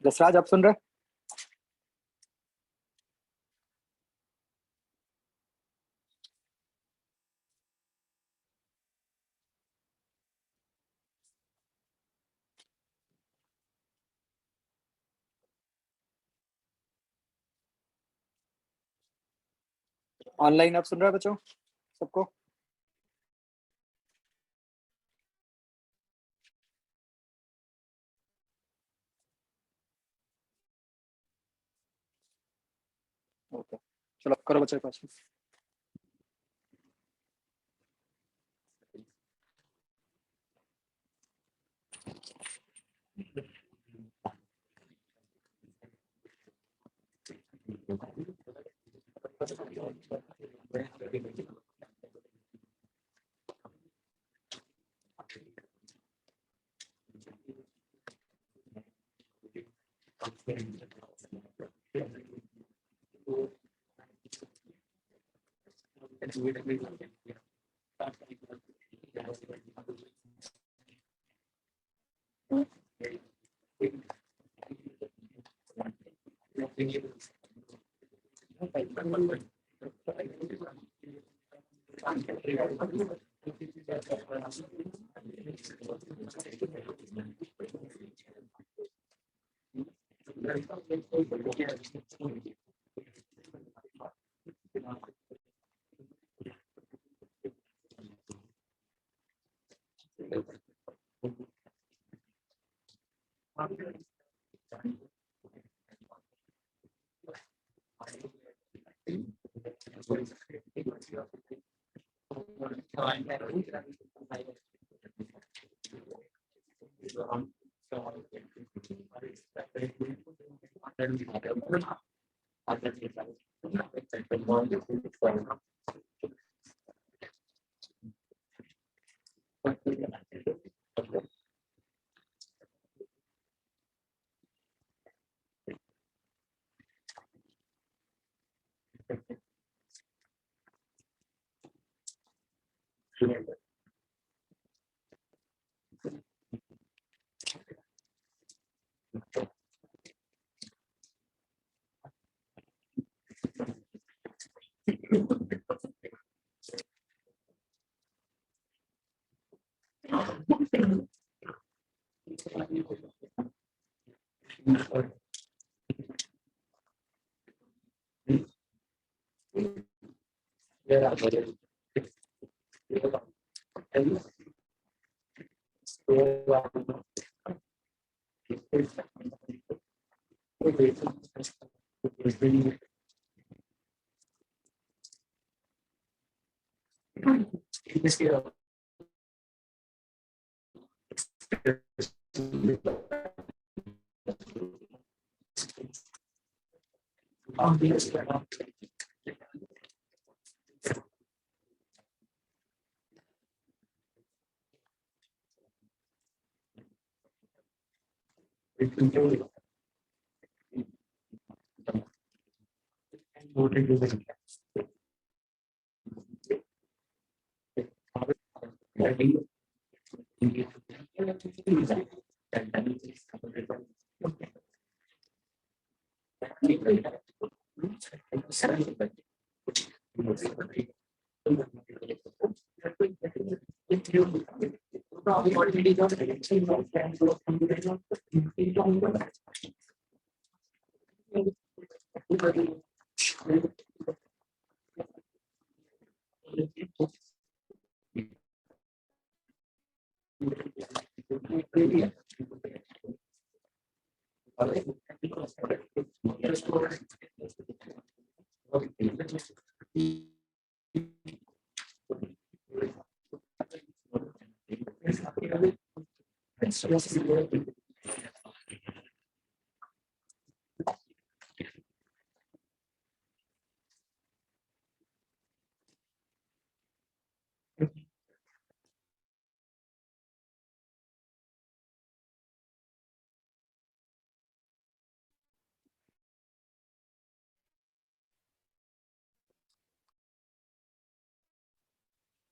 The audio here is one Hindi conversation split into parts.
जसराज आप सुन रहे हैं? ऑनलाइन आप सुन रहे हैं बच्चों सबको? ओके, चलो करो बच्चों क्वेश्चन।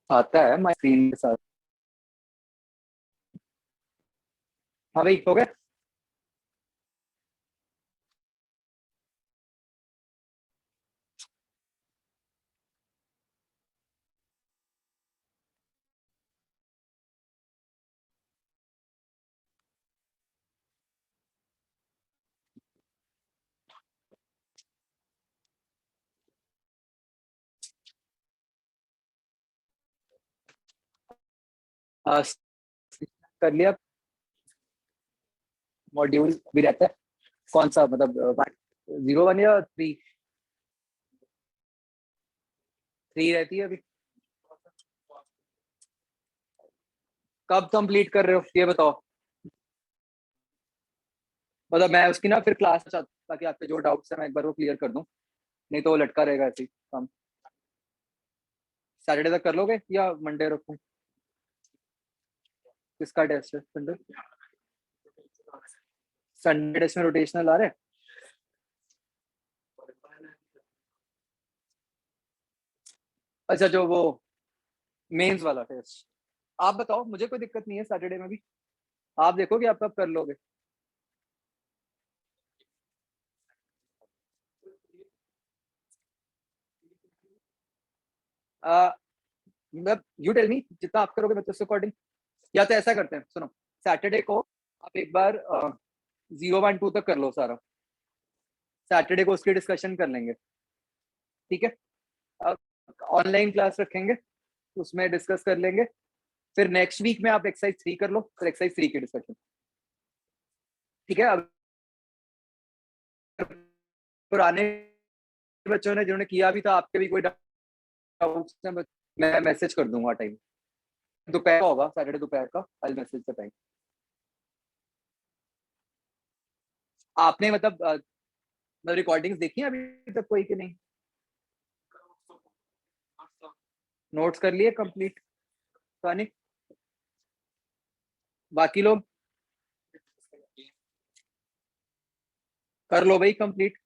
आता है मैं स्क्रीन के साथ। हाँ भाई हो गया। अ, कर लिया। मॉड्यूल भी रहता है कौन सा, मतलब 01 या 3? 3 रहती है अभी। कब कंप्लीट कर रहे हो ये बताओ। मतलब मैं उसकी ना फिर क्लास चाहता हूँ, ताकि आपके जो डाउट्स है मैं एक बार वो क्लियर कर दूं, नहीं तो वो लटका रहेगा ऐसे ही काम। सैटरडे तक कर लोगे या मंडे रखूं? किसका टेस्ट है संडे? संडे टेस्ट में रोटेशनल आ रहे हैं। अच्छा, जो वो मेंस वाला टेस्ट। आप बताओ, मुझे कोई दिक्कत नहीं है सैटरडे में भी। आप देखो कि आप कब कर लोगे। आ, मैं यू टेल मी जितना आप करोगे मैं तो उसके अकॉर्डिंग। या तो ऐसा करते हैं, सुनो। सैटरडे को आप एक बार 0 1 2 तक कर लो सारा। सैटरडे को उसकी डिस्कशन कर लेंगे। ठीक है। ऑनलाइन क्लास रखेंगे, उसमें डिस्कस कर लेंगे। फिर नेक्स्ट वीक में आप एक्सरसाइज 3 कर लो, फिर एक्सरसाइज 3 की डिस्कशन। ठीक है। अब पुराने बच्चों ने जिन्होंने किया भी था, आपके भी कोई डाउट्स है, मैं मैसेज कर दूंगा टाइम। दोपहर का होगा, सैटरडे दोपहर का, आई मैसेज द टाइम। आपने मतलब रिकॉर्डिंग्स देखी है अभी तक कोई कि नहीं? नोट्स कर लिए कंप्लीट? नहीं। बाकी लोग कर लो भाई कंप्लीट।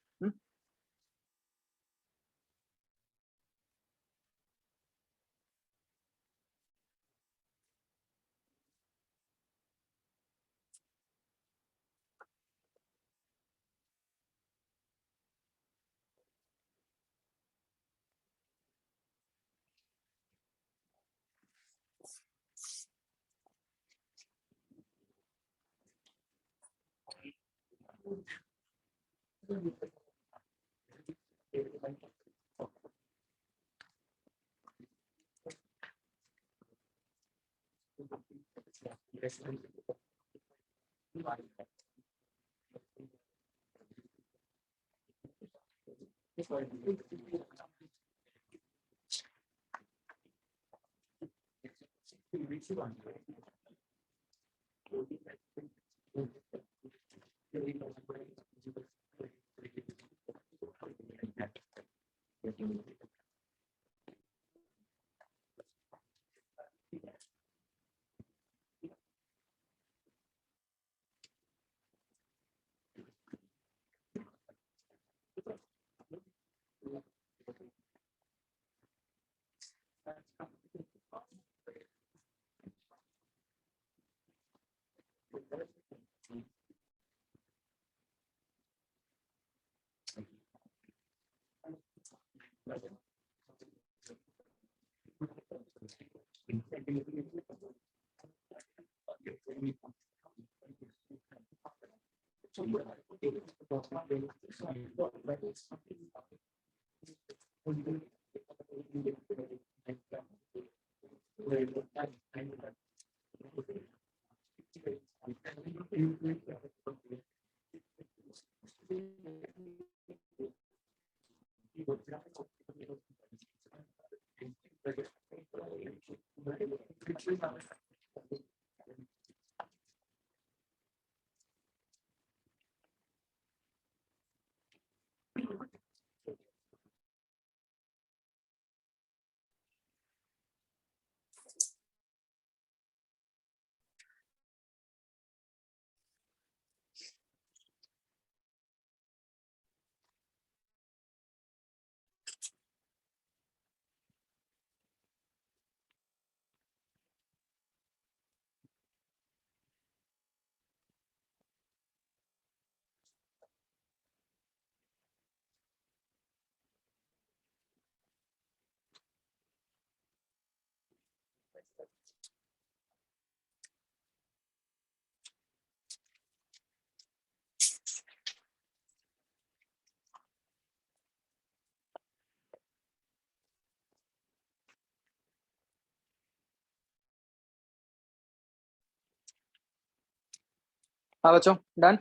हाँ बच्चों, डन।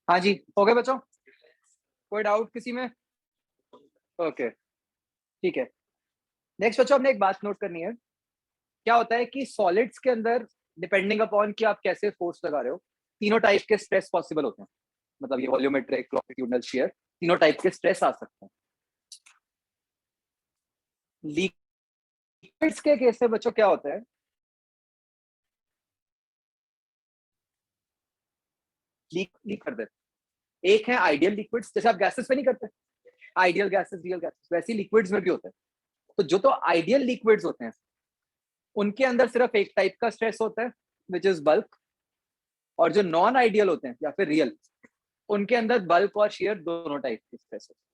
हाँ जी, हो गए बच्चों? कोई डाउट किसी में? ओके, ठीक है। नेक्स्ट बच्चों, हमने एक बात नोट करनी है। क्या होता है कि सॉलिड्स के अंदर डिपेंडिंग अपॉन कि आप कैसे फोर्स लगा रहे हो, तीनों टाइप के स्ट्रेस पॉसिबल होते हैं। मतलब ये वॉल्यूमेट्रिक, लॉन्गिट्यूडनल शियर, तीनों टाइप के स्ट्रेस आ सकते हैं। लिक्विड्स के केस में बच्चों क्या होता है, लीक कर देते हैं। एक है आइडियल लिक्विड्स, जैसे आप गैसेस पे नहीं करते, आइडियल गैसेस, रियल गैसेस, वैसे लिक्विड्स में भी होता है। तो जो तो आइडियल लिक्विड्स होते हैं, उनके अंदर सिर्फ एक टाइप का स्ट्रेस होता है, विच इज बल्क। और जो नॉन आइडियल होते हैं या फिर रियल, उनके अंदर बल्क और शेयर दोनों टाइप के स्ट्रेस होते हैं।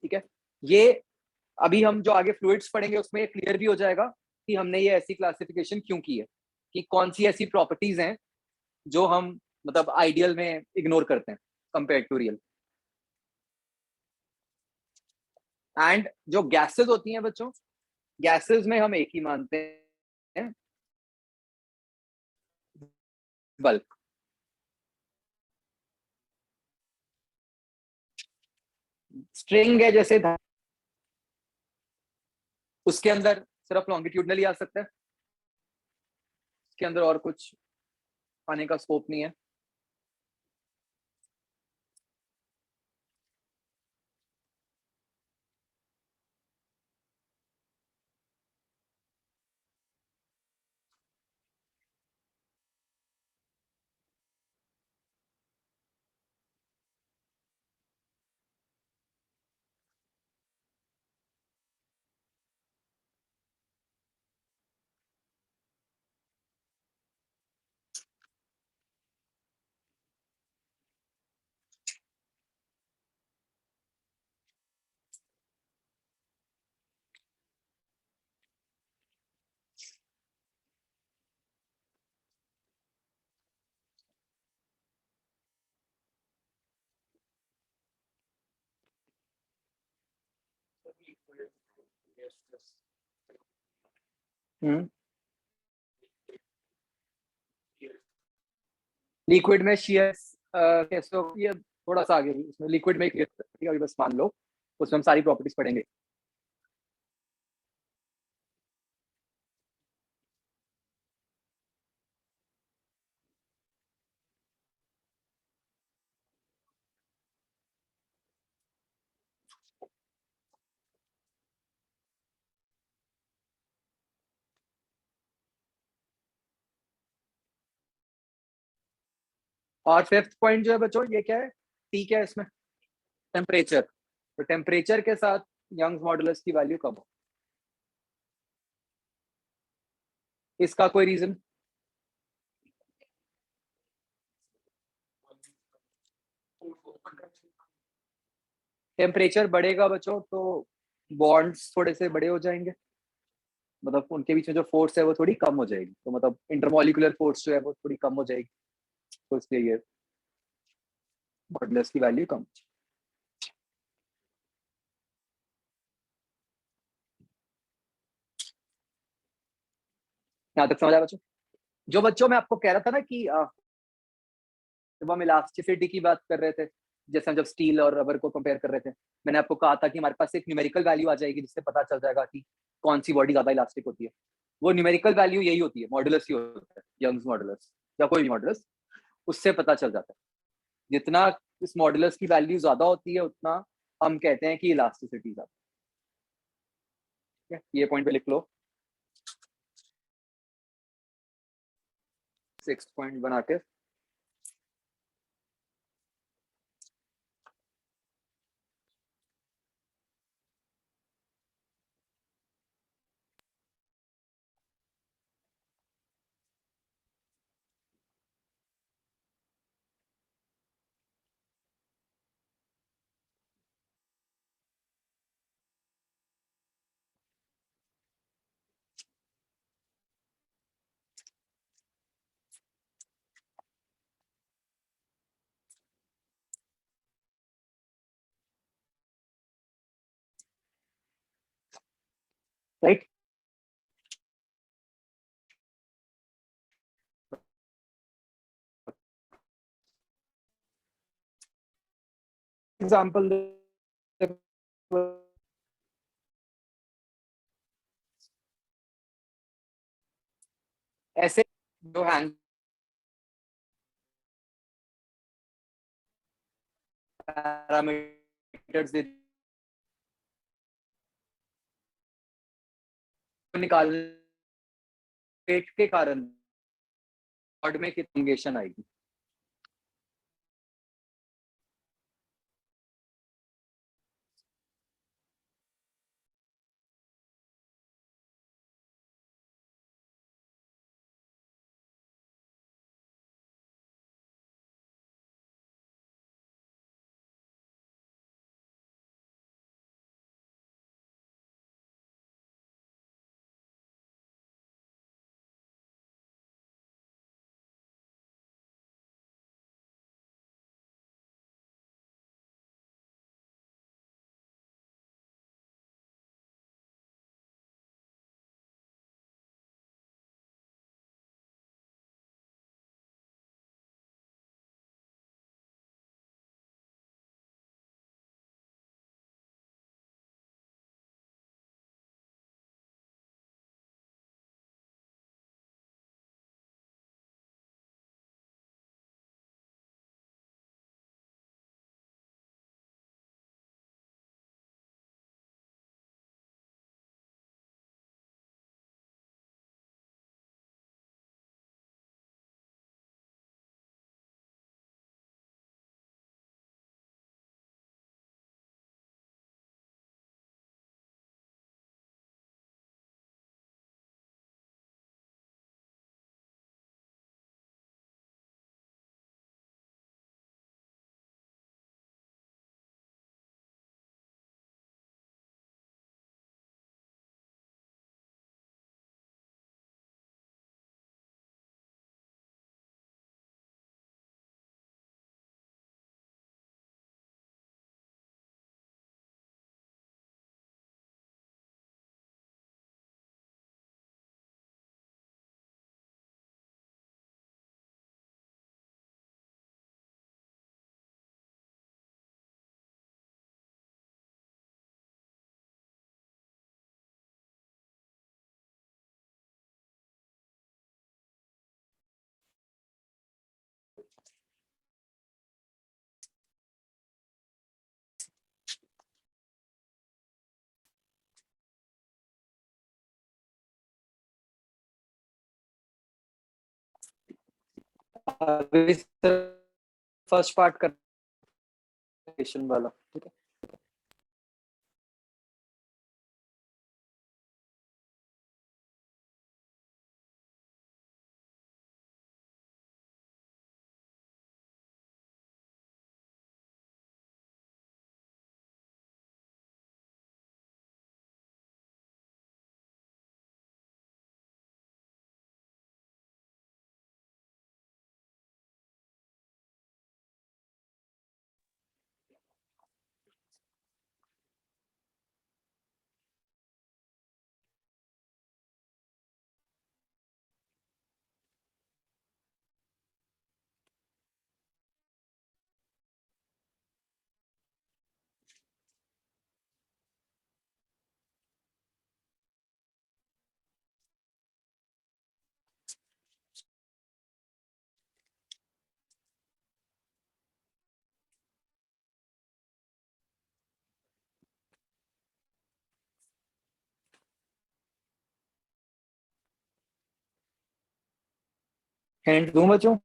ठीक है, ये अभी हम जो आगे फ्लूइड्स पढ़ेंगे उसमें क्लियर भी हो जाएगा कि हमने ये ऐसी क्लासिफिकेशन क्यों की है, कि कौन सी ऐसी प्रॉपर्टीज हैं जो हम मतलब आइडियल में इग्नोर करते हैं कंपेयर टू रियल। एंड जो गैसेस होती हैं बच्चों, गैसेस में हम एक ही मानते हैं, बल्क। स्ट्रिंग है जैसे, उसके अंदर सिर्फ लॉन्गिट्यूडनली आ सकता है, उसके अंदर और कुछ आने का स्कोप नहीं है। लिक्विड में शेयर कैसे ये थोड़ा सा आगे उसमें लिक्विड में अभी बस मान लो, उसमें हम सारी प्रॉपर्टीज पढ़ेंगे। और फिफ्थ पॉइंट जो है बच्चों, ये क्या है, टी क्या है इसमें, टेम्परेचर। तो टेम्परेचर के साथ यंग्स मॉडुलस की वैल्यू कम हो, इसका कोई रीजन? टेम्परेचर बढ़ेगा बच्चों तो बॉन्ड्स थोड़े से बड़े हो जाएंगे, मतलब उनके बीच में जो फोर्स है वो थोड़ी कम हो जाएगी, तो मतलब इंटरमोलिकुलर फोर्स जो है वो थोड़ी कम हो जाएगी, तो इसलिए ये मॉडुलस की वैल्यू कम। यहाँ तक समझ आया बच्चों? जो बच्चों मैं आपको कह रहा था ना कि जब हम इलास्टिसिटी की बात कर रहे थे, जैसे हम जब स्टील और रबर को कंपेयर कर रहे थे, मैंने आपको कहा था कि हमारे पास एक न्यूमेरिकल वैल्यू आ जाएगी जिससे पता चल जाएगा कि कौन सी बॉडी ज्यादा इलास्टिक होती है। वो न्यूमेरिकल वैल्यू यही होती है, मॉडुलस ही होता है, यंग्स मॉडुलस। या कोई भी मॉडुलस, उससे पता चल जाता है। जितना इस मॉडुलस की वैल्यू ज्यादा होती है उतना हम कहते हैं कि इलास्टिसिटी ज्यादा। ये पॉइंट पे लिख लो। 6 पॉइंट बना के राइट। एग्जाम्पल ऐसे जो हैंग पैरामीटर्स निकालने के कारण कॉर्ड में कितनी आएगी। फर्स्ट पार्ट कर वाला, ठीक है। हिंट दूं बच्चों?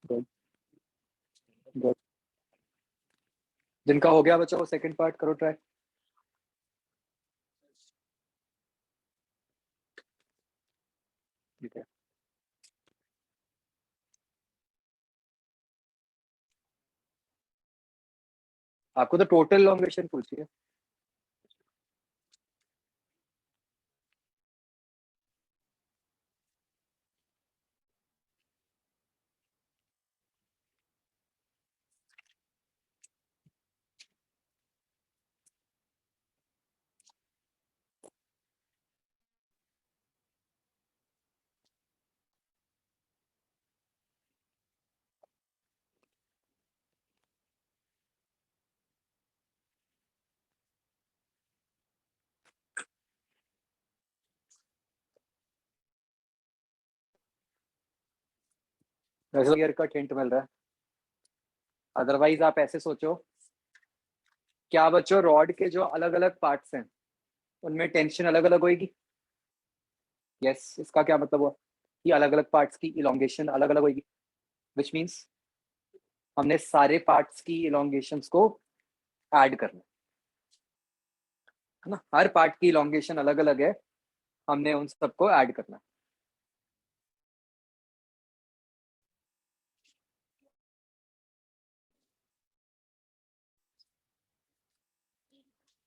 Good, good. जिनका हो गया बच्चों, वो सेकंड पार्ट करो ट्राई। ठीक है। आपको तो टोटल लॉन्गेशन पूछी है। वैसे क्लियर कट हिंट मिल रहा है। अदरवाइज आप ऐसे सोचो, क्या बच्चों रॉड के जो अलग अलग पार्ट्स हैं उनमें टेंशन अलग अलग होगी? यस, इसका क्या मतलब हुआ कि अलग अलग पार्ट्स की इलोंगेशन अलग अलग होगी, विच मीन्स हमने सारे पार्ट्स की इलोंगेशंस को ऐड करना है ना। हर पार्ट की इलोंगेशन अलग अलग है, हमने उन सबको ऐड करना है।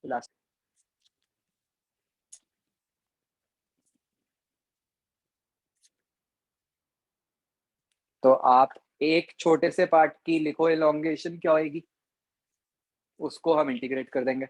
लास्ट। तो आप एक छोटे से पार्ट की लिखो इलोंगेशन क्या होगी, उसको हम इंटीग्रेट कर देंगे।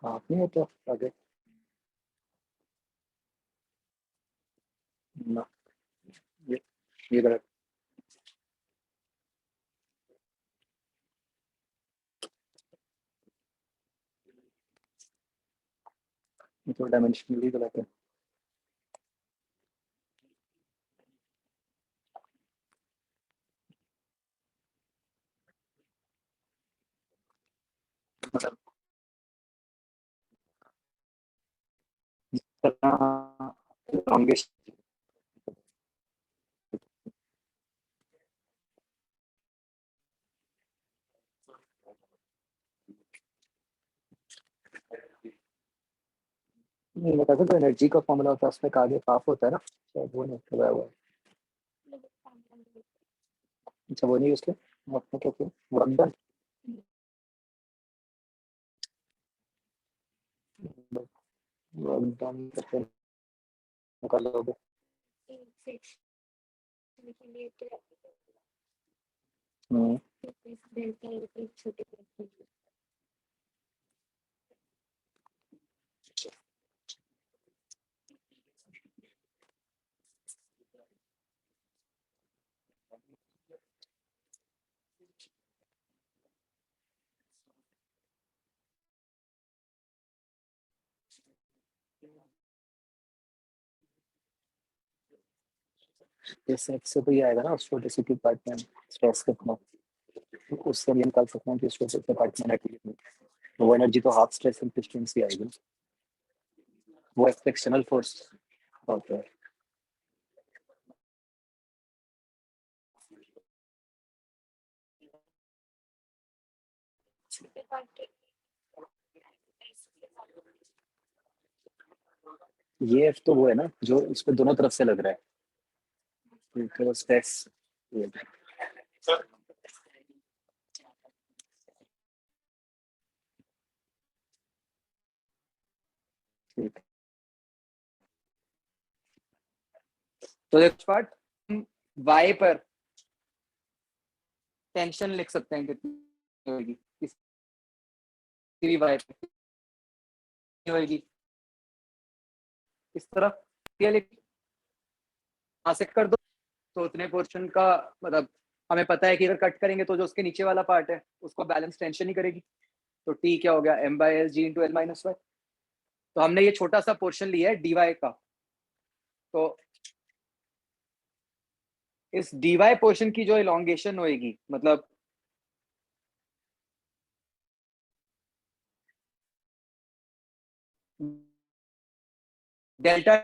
हाँ नहीं होता आगे ना, ये ये गलत। ये तो डायमेंशनली गलत है। मतलब लॉन्गेस्ट नहीं बता सकते, एनर्जी का फॉर्मूला होता है उसमें आगे हाफ होता है ना, शायद वो नहीं लगाया हुआ है। अच्छा वो नहीं यूज किया आपने, क्या किया वर्क डन। वर्क डन करके निकालोगे। हम्म, इस सेट से तो ये आएगा ना उस छोटे से पार्ट में स्ट्रेस कितना, उससे भी निकाल सकते हैं कि उस छोटे से पार्ट में एनर्जी कितनी। तो वो एनर्जी तो हाफ स्ट्रेस एफिशिएंसी आएगी, वो एक्सटर्नल फोर्स होता है। ये एफ तो वो है ना जो इस पे दोनों तरफ से लग रहा है, तो स्ट्रेस। ठीक, तो नेक्स्ट पार्ट वाई पर टेंशन लिख सकते हैं कितनी होगी, किसी भी वाई पे कितनी होगी इस तरफ, ये लिख यहाँ से कर दो। तो उतने पोर्शन का मतलब हमें पता है कि अगर कट करेंगे तो जो उसके नीचे वाला पार्ट है उसको बैलेंस टेंशन ही करेगी। तो टी क्या हो गया, m by l g into l minus y. तो हमने ये छोटा सा पोर्शन लिया है डीवाई का, तो इस डीवाई पोर्शन की जो इलोंगेशन होएगी, मतलब डेल्टा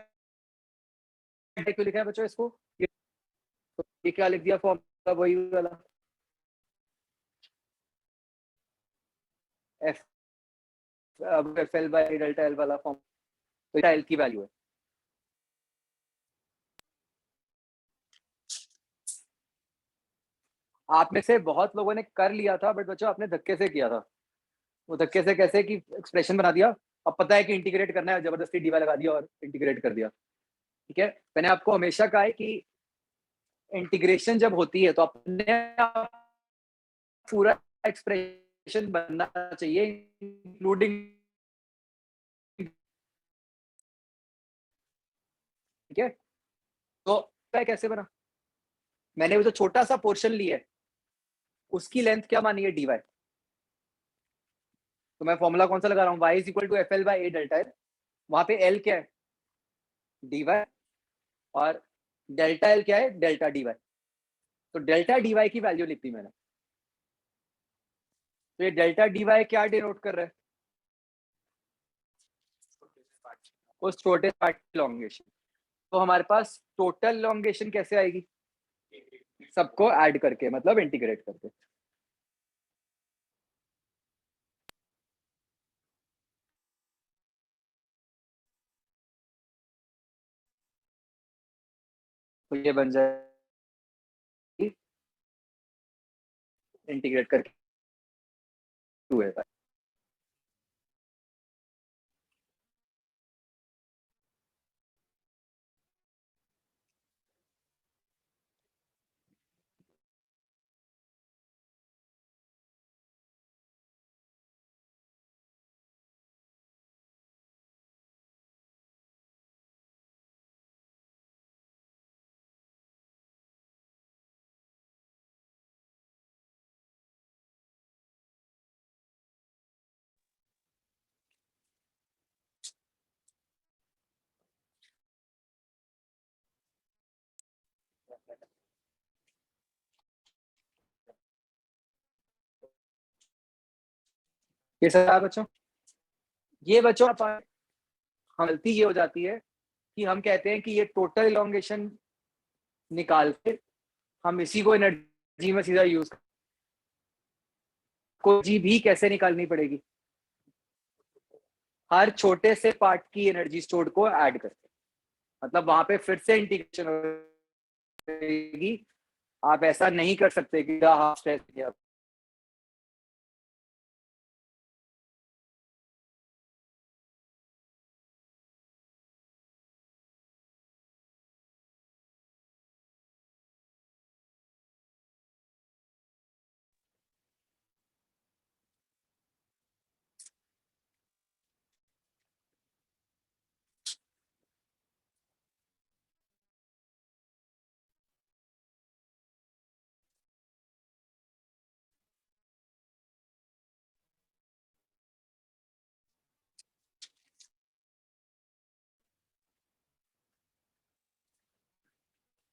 क्यों लिखा है बच्चों इसको, ये क्या लिख दिया फॉर्मूला वही वाला, F F l by delta L वाला फॉर्म, तो एल की वैल्यू है। आप में से बहुत लोगों ने कर लिया था बट बच्चों आपने धक्के से किया था। वो धक्के से कैसे कि एक्सप्रेशन बना दिया अब पता है कि इंटीग्रेट करना है, जबरदस्ती dy लगा दिया और इंटीग्रेट कर दिया। ठीक है, मैंने आपको हमेशा कहा है कि इंटीग्रेशन जब होती है तो अपने आप पूरा एक्सप्रेशन बनना चाहिए इंक्लूडिंग। ठीक है, तो कैसे बना, मैंने वो जो छोटा सा पोर्शन लिया है उसकी लेंथ क्या मानी है, dy। तो मैं फॉर्मूला कौन सा लगा रहा हूँ, y is equal to f l by a delta l. वहां पे l क्या है, dy, और डेल्टा एल क्या है, डेल्टा dy। तो डेल्टा dy की वैल्यू लिख दी मैंने। तो ये डेल्टा dy क्या डिनोट कर रहा है, उस छोटे पार्ट की लॉन्गेशन। तो हमारे पास टोटल लॉन्गेशन कैसे आएगी, सबको ऐड करके, मतलब इंटीग्रेट करके। तो ये बन जाएगी इंटीग्रेट करके 2a। ये सारा बच्चों, ये बच्चों गलती ये हो जाती है कि हम कहते हैं कि ये टोटल इलोंगेशन निकाल के हम इसी को एनर्जी में सीधा यूज, को जी भी कैसे निकालनी पड़ेगी, हर छोटे से पार्ट की एनर्जी स्टोर्ड को ऐड करके, मतलब वहां पे फिर से इंटीग्रेशन होगी। आप ऐसा नहीं कर सकते कि हाफ स्ट्रेस किया।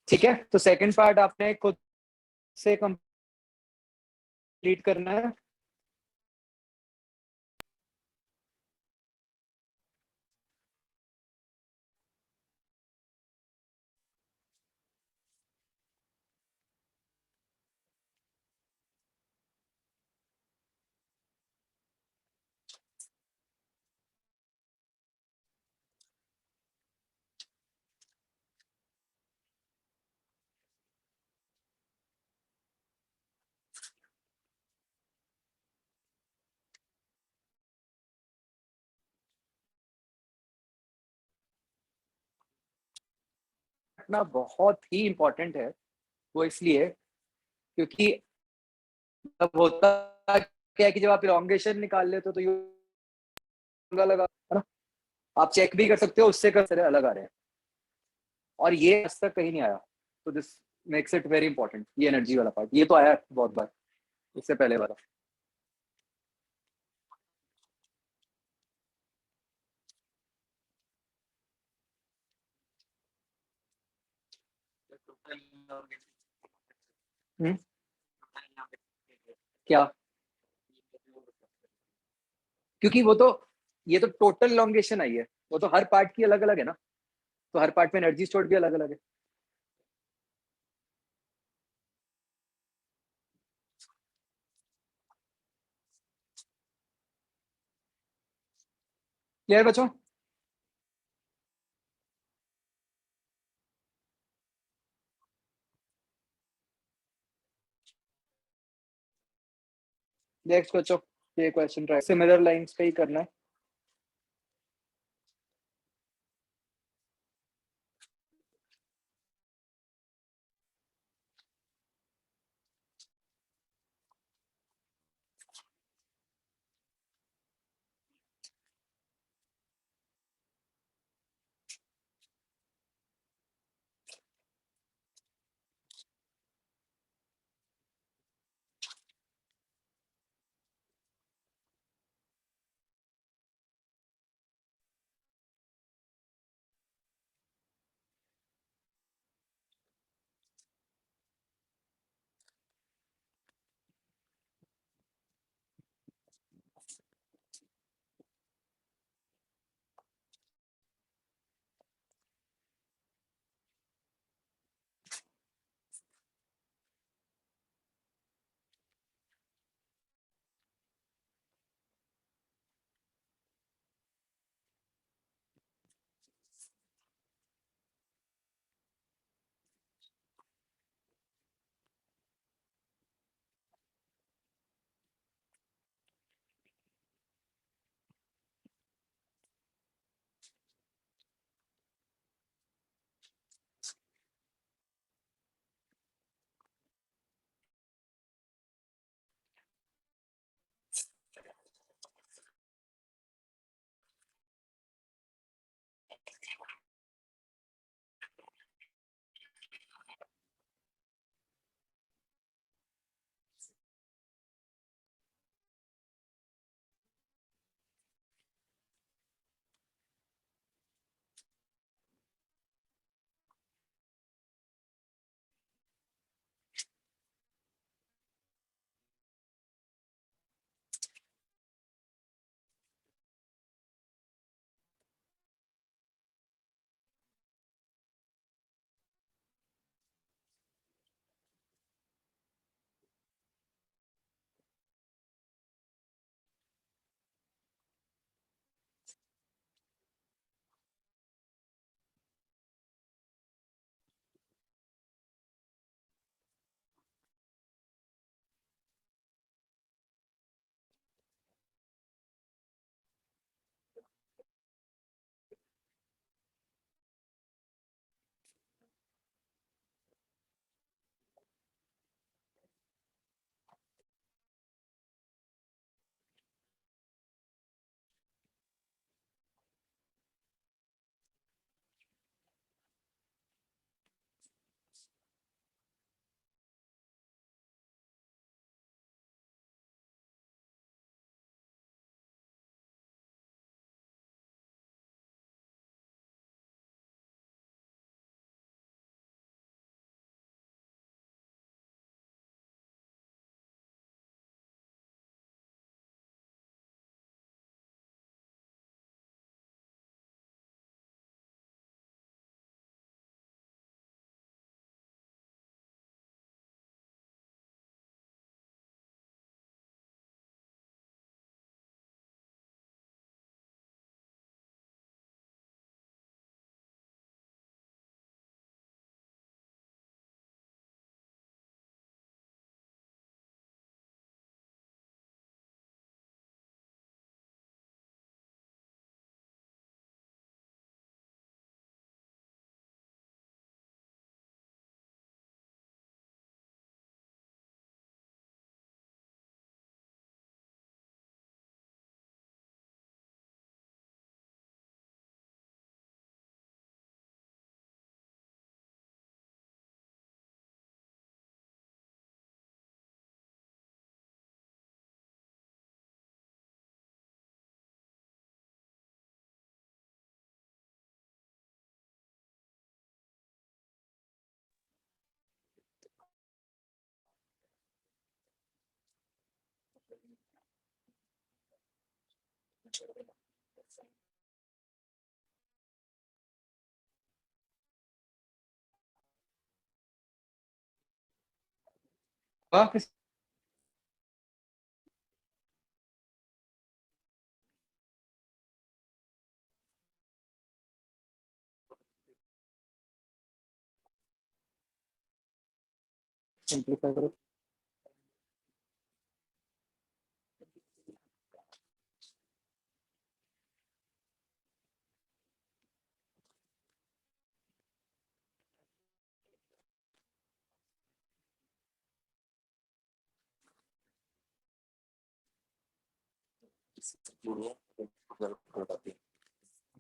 ठीक है, तो सेकंड पार्ट आपने खुद से कंप्लीट करना है। ना बहुत ही इंपॉर्टेंट है, वो इसलिए क्योंकि तब होता क्या है कि जब आप इलोंगेशन निकाल लेते हो तो ये लगा है ना, आप चेक भी कर सकते हो, उससे कर अलग आ रहे हैं, और ये आज तक कहीं नहीं आया। तो this makes it very important, ये एनर्जी वाला पार्ट, ये तो आया बहुत बार, इससे पहले वाला। हम्म, क्या, क्योंकि वो तो, ये तो टोटल लॉन्गेशन आई है, वो तो हर पार्ट की अलग अलग है ना, तो हर पार्ट में एनर्जी स्टोर भी अलग अलग है। क्लियर बच्चों, नेक्स्ट बच्चों, ये क्वेश्चन ट्राई सिमिलर लाइंस पे ही करना है। वाह सिंपलीफाई करो।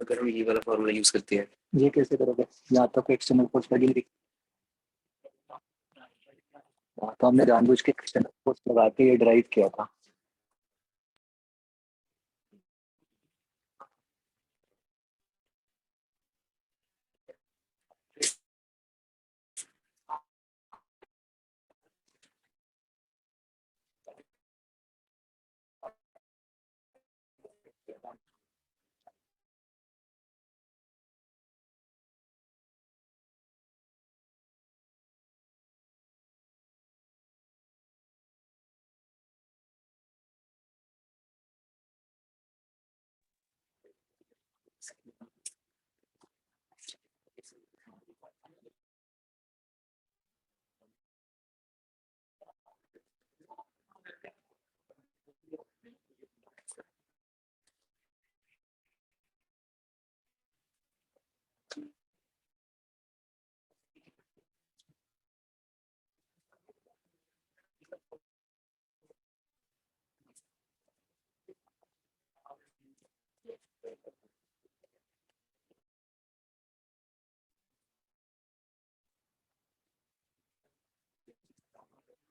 अगर हम ये वाला फॉर्मूला यूज करते हैं, ये कैसे करोगे? यहाँ तक एक्सटर्नल फोर्स लगी थी। तो हमने जानबूझ के एक्सटर्नल फोर्स लगा के ये ड्राइव किया था।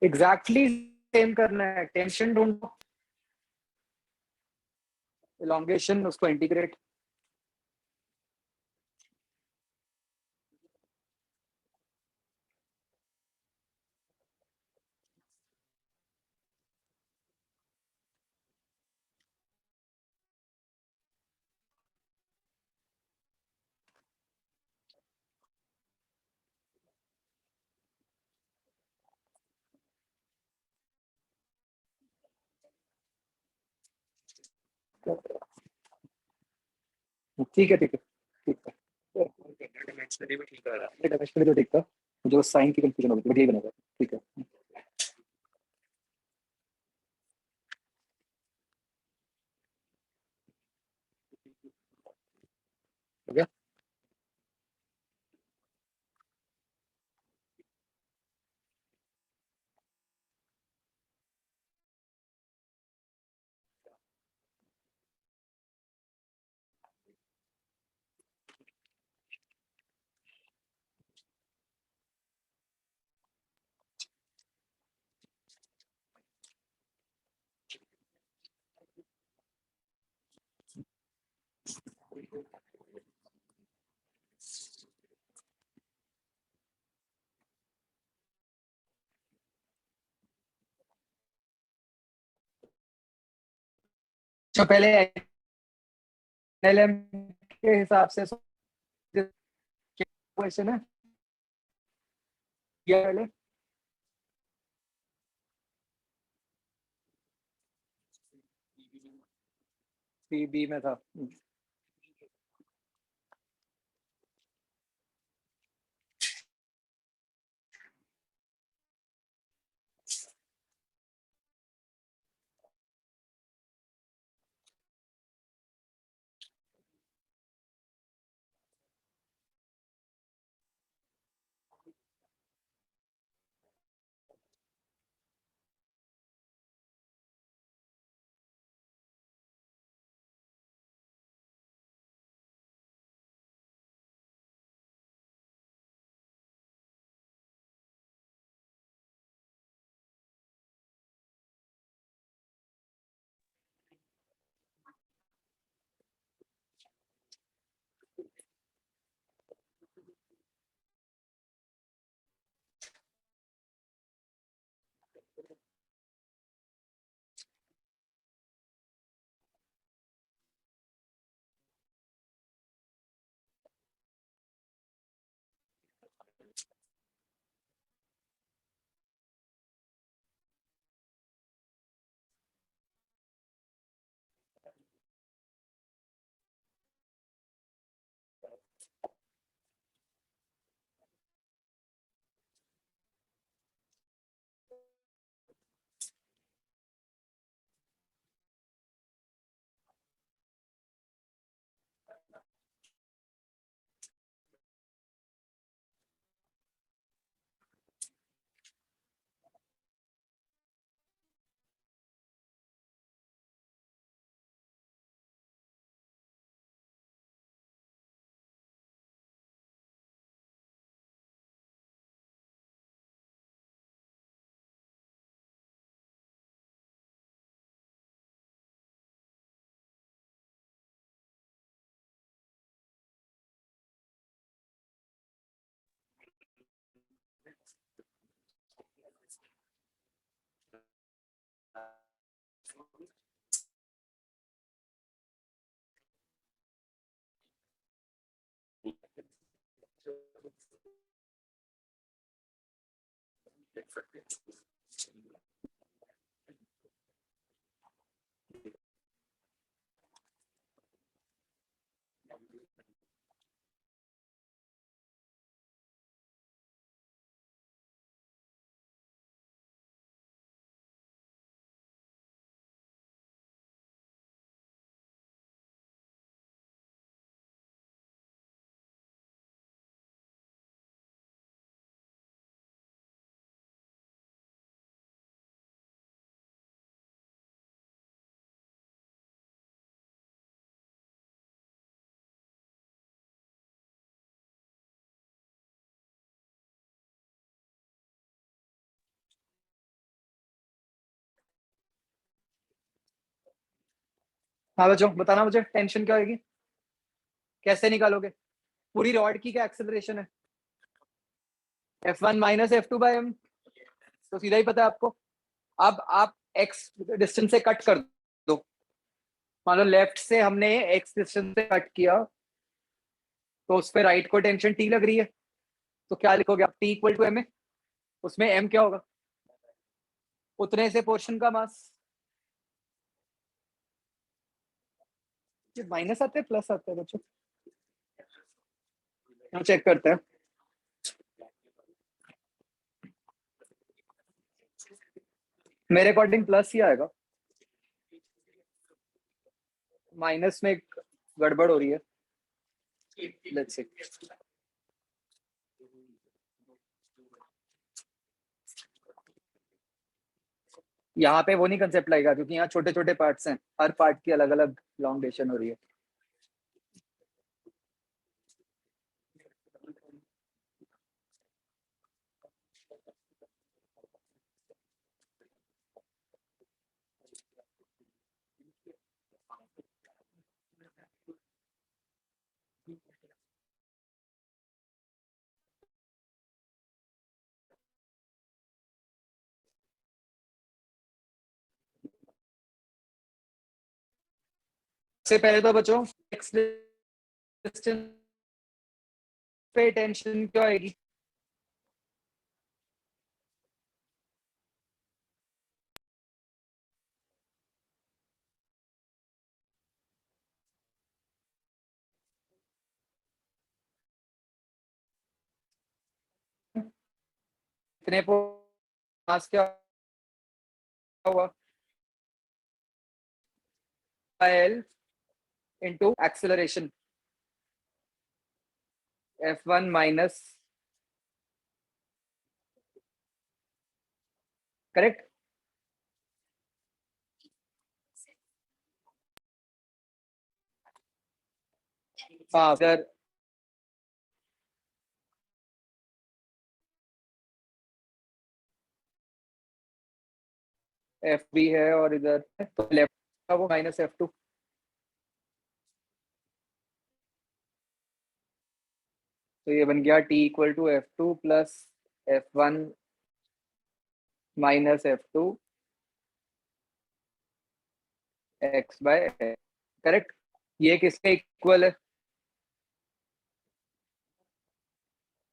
एग्जैक्टली सेम करना है, टेंशन ढूंढो, इलोंगेशन उसको इंटीग्रेट। ठीक है ठीक है ठीक है। डायमेंशनली भी ठीक आ रहा है। ये डायमेंशनली तो ठीक था, जो साइन की कंफ्यूजन होगी बट यही बनेगा। ठीक है। हो गया। तो पहले एलएम के हिसाब से क्वेश्चन है ये पहले। बी में था। हाँ बच्चों, बताना मुझे टेंशन क्या होगी, कैसे निकालोगे? पूरी रॉड की क्या एक्सेलरेशन है? F1 minus F2 bye m, तो सीधा ही पता है आपको। अब आप x डिस्टेंस से कट कर दो। मान लो लेफ्ट से हमने x डिस्टेंस से कट किया, तो उस पे राइट को टेंशन t लग रही है, तो क्या लिखोगे आप? t इक्वल टू m है, उसमें m क्या होगा? उतने से पोर्शन का मास। ये माइनस आते हैं प्लस आते हैं बच्चों? चेक करते हैं। मेरे अकॉर्डिंग प्लस ही आएगा, माइनस में एक गड़बड़ हो रही है। Let's see. यहाँ पे वो नहीं कंसेप्ट लगेगा, क्योंकि यहाँ छोटे छोटे पार्ट्स हैं, हर पार्ट की अलग अलग लॉन्गेशन हो रही है। सबसे पहले तो बच्चों x डिस्टेंस पे टेंशन क्या आएगी? इतने मास क्या हुआ? l into acceleration F1 minus, correct? हाँ सर, एफ बी है और इधर तो लेफ्ट का वो माइनस F2। तो ये बन गया t equal to F2 plus F1 minus F2 x by, correct? ये किसके इक्वल है?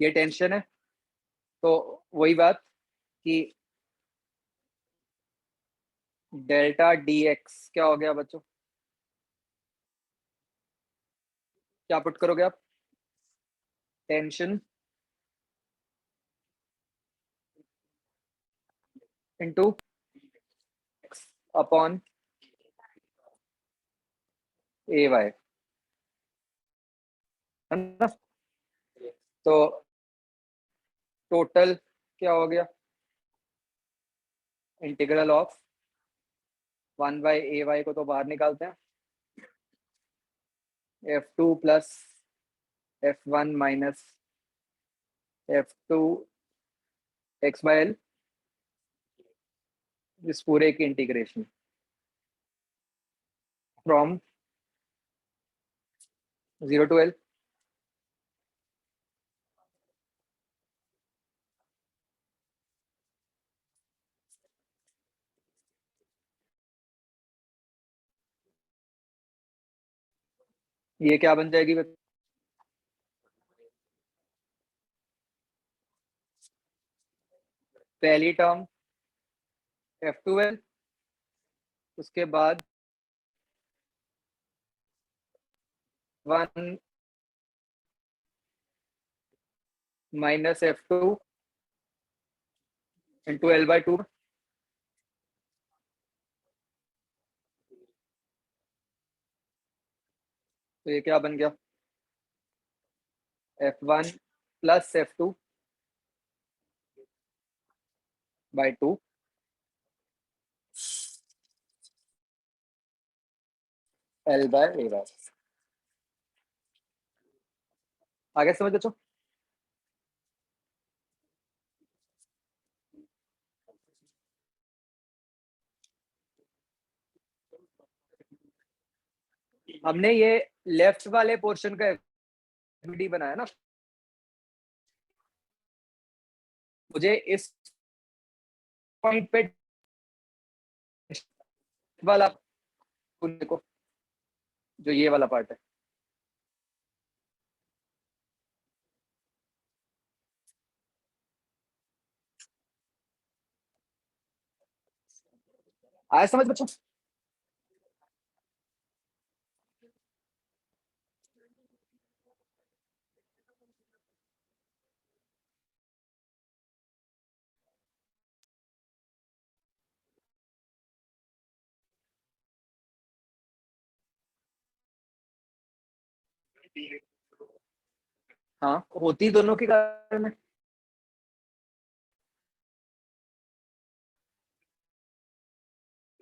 ये टेंशन है, तो वही बात कि डेल्टा dx क्या हो गया बच्चों? क्या पुट करोगे आप? Tension into x upon a y, है ना? तो टोटल क्या हो गया? Integral of 1 by a y को तो बाहर निकालते हैं, F2 plus F1 minus F2 x by l, इस पूरे की इंटीग्रेशन फ्रॉम 0 टू एल। ये क्या बन जाएगी? पहली टर्म F12, उसके बाद 1 माइनस F2 इंटू L/2। तो ये क्या बन गया, F1 plus F2 by 2 L/A। आगे समझ बच्चों। हमने ये लेफ्ट वाले पोर्शन का एफबीडी बनाया ना, मुझे इस पॉइंट पे वाला को, जो ये वाला पार्ट है, आया समझ बच्चों। हाँ, होती दोनों के कारण है।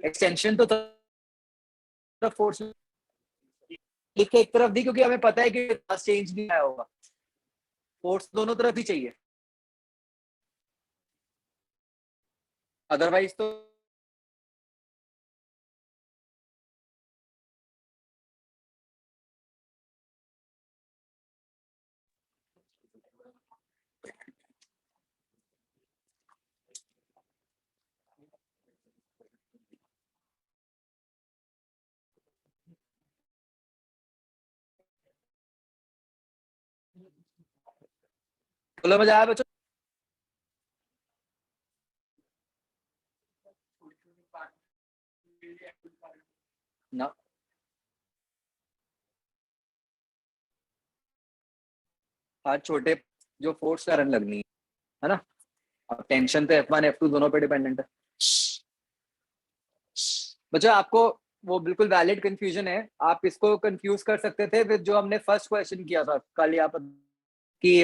एक्सटेंशन तो तरफ फोर्स लिख के एक तरफ दी, क्योंकि हमें पता है कि चेंज नहीं आया होगा, फोर्स दोनों तरफ ही चाहिए, अदरवाइज तो बोलो, मजा आया बच्चों। ना, आज छोटे जो फोर्स कारण लगनी है ना, अब टेंशन तो F1 F2 दोनों पे डिपेंडेंट है। बच्चों आपको वो बिल्कुल वैलिड कंफ्यूजन है, आप इसको कंफ्यूज कर सकते थे विद जो हमने फर्स्ट क्वेश्चन किया था कल, यहाँ पर कि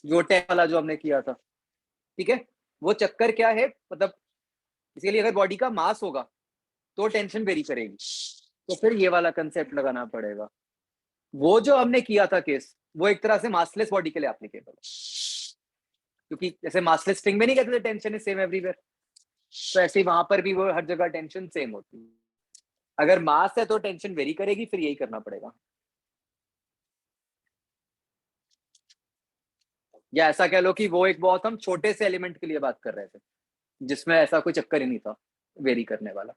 जो 10 वाला जो हमने किया था, ठीक है। वो चक्कर क्या है, मतलब इसके लिए अगर बॉडी का मास होगा तो टेंशन वेरी करेगी, तो फिर ये वाला कंसेप्ट लगाना पड़ेगा। वो जो हमने किया था केस, वो एक तरह से मासलेस बॉडी के लिए एप्लीकेबल है, क्योंकि जैसे मासलेस स्ट्रिंग में नहीं कहते थे टेंशन इज सेम एवरीवेयर, तो ऐसे ही वहां पर भी वो हर जगह टेंशन सेम होती है। अगर मास है तो टेंशन वेरी करेगी, फिर यही करना पड़ेगा। या ऐसा कह लो कि वो एक बहुत हम छोटे से एलिमेंट के लिए बात कर रहे थे, जिसमें ऐसा कोई चक्कर ही नहीं था वेरी करने वाला।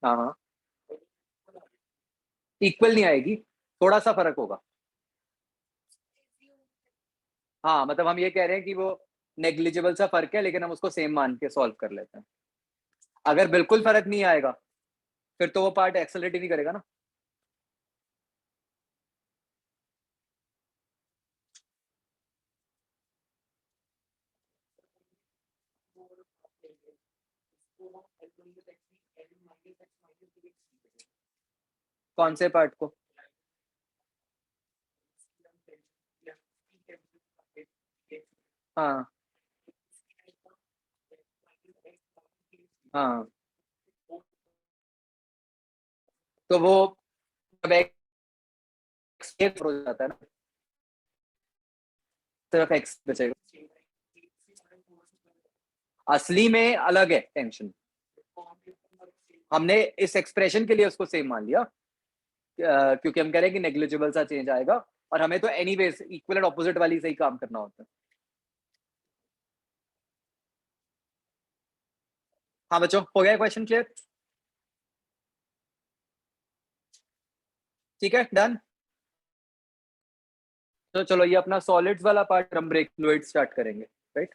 हाँ हाँ, इक्वल नहीं आएगी, थोड़ा सा फर्क होगा। हाँ, मतलब हम ये कह रहे हैं कि वो नेग्लिजिबल सा फर्क है, लेकिन हम उसको सेम मान के सॉल्व कर लेते हैं। अगर बिल्कुल फर्क नहीं आएगा फिर तो वो पार्ट एक्सेलरेट ही नहीं करेगा ना। कौन से पार्ट को? हाँ हाँ, तो वो जब एक्स हो जाता है ना, सिर्फ एक्स बचेगा। असली में अलग है टेंशन, हमने इस एक्सप्रेशन के लिए उसको सेम मान लिया, क्योंकि हम कह रहे हैं कि नेग्लिजिबल सा चेंज आएगा और हमें तो एनीवेज इक्वल एंड ऑपोजिट वाली से ही काम करना होता है। हाँ बच्चों, हो गया क्वेश्चन क्लियर? ठीक है, डन। तो चलो ये अपना सॉलिड्स वाला पार्ट हम ब्रेक फ्लूइड स्टार्ट करेंगे, राइट।